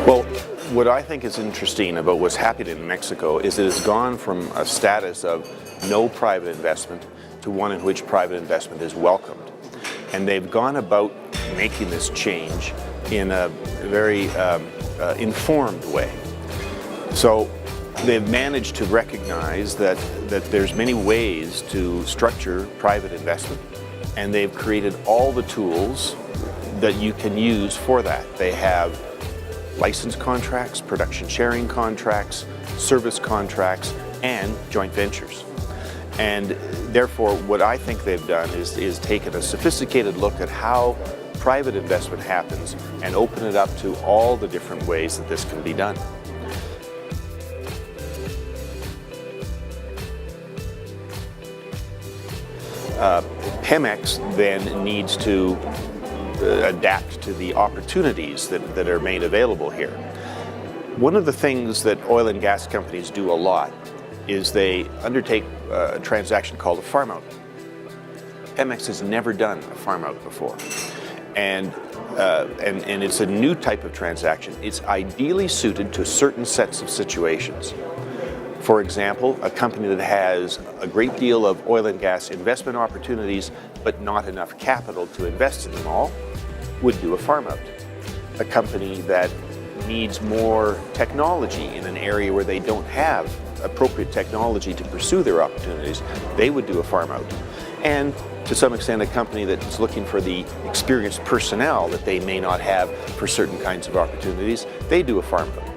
Well, what I think is interesting about what's happened in Mexico is it has gone from a status of no private investment to one in which private investment is welcomed. And they've gone about making this change in a very informed way. So they've managed to recognize that there's many ways to structure private investment, and they've created all the tools that you can use for that. They have license contracts, production sharing contracts, service contracts, and joint ventures. And therefore, what I think they've done is taken a sophisticated look at how private investment happens and open it up to all the different ways that this can be done. Pemex then needs to adapt to the opportunities that are made available here. One of the things that oil and gas companies do a lot is they undertake a transaction called a farm out. Pemex has never done a farm out before. And it's a new type of transaction. It's ideally suited to certain sets of situations. For example, a company that has a great deal of oil and gas investment opportunities, but not enough capital to invest in them all, would do a farm out. A company that needs more technology in an area where they don't have appropriate technology to pursue their opportunities, they would do a farm out. And to some extent, a company that's looking for the experienced personnel that they may not have for certain kinds of opportunities, they do a farm out.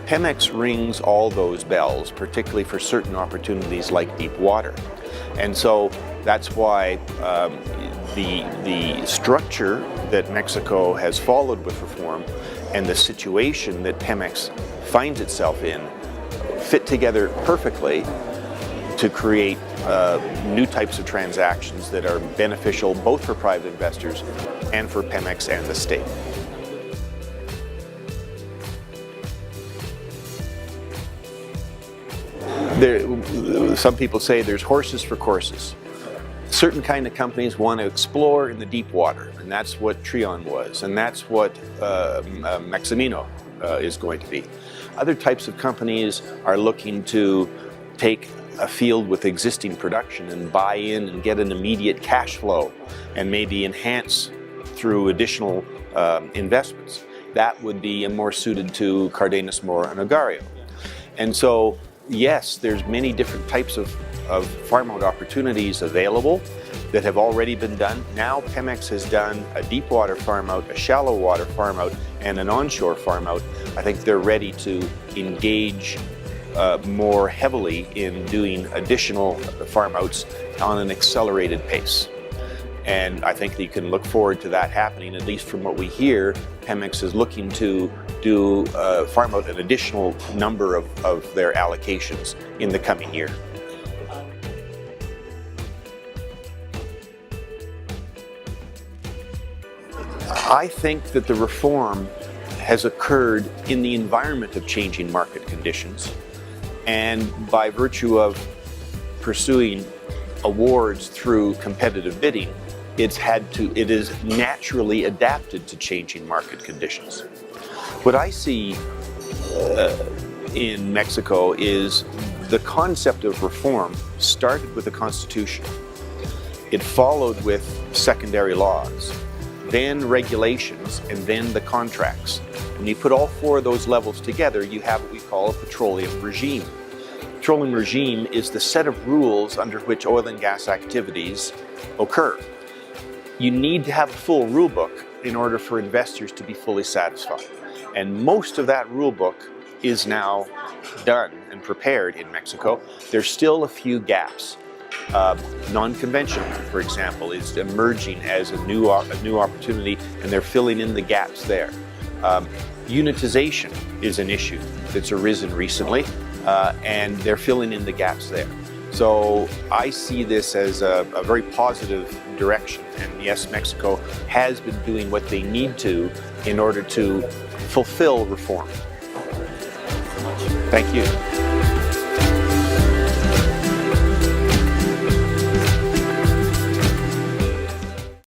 Pemex rings all those bells, particularly for certain opportunities like deep water. And so that's why the structure that Mexico has followed with reform and the situation that Pemex finds itself in fit together perfectly to create new types of transactions that are beneficial both for private investors and for Pemex and the state. Some people say there's horses for courses. Certain kind of companies want to explore in the deep water, and that's what Trion was, and that's what Maximino is going to be. Other types of companies are looking to take a field with existing production and buy in and get an immediate cash flow and maybe enhance through additional investments. That would be more suited to Cardenas, Mora, and Ogario. And so, yes, there's many different types of farm-out opportunities available that have already been done. Now Pemex has done a deep water farm-out, a shallow water farm-out, and an onshore farm-out. I think they're ready to engage more heavily in doing additional farm-outs on an accelerated pace. And I think that you can look forward to that happening, at least from what we hear. Pemex is looking to do farm out an additional number of their allocations in the coming year. I think that the reform has occurred in the environment of changing market conditions, and by virtue of pursuing awards through competitive bidding, it is naturally adapted to changing market conditions. What I see in Mexico is the concept of reform started with the Constitution. It followed with secondary laws, then regulations, and then the contracts. When you put all four of those levels together, you have what we call a petroleum regime. Petroleum regime is the set of rules under which oil and gas activities occur. You need to have a full rule book in order for investors to be fully satisfied. And most of that rule book is now done and prepared in Mexico. There's still a few gaps. Non-conventional, for example, is emerging as a new opportunity, and they're filling in the gaps there. Unitization is an issue that's arisen recently, and they're filling in the gaps there. So I see this as a very positive direction, and yes, Mexico has been doing what they need to in order to fulfill reform. Thank you.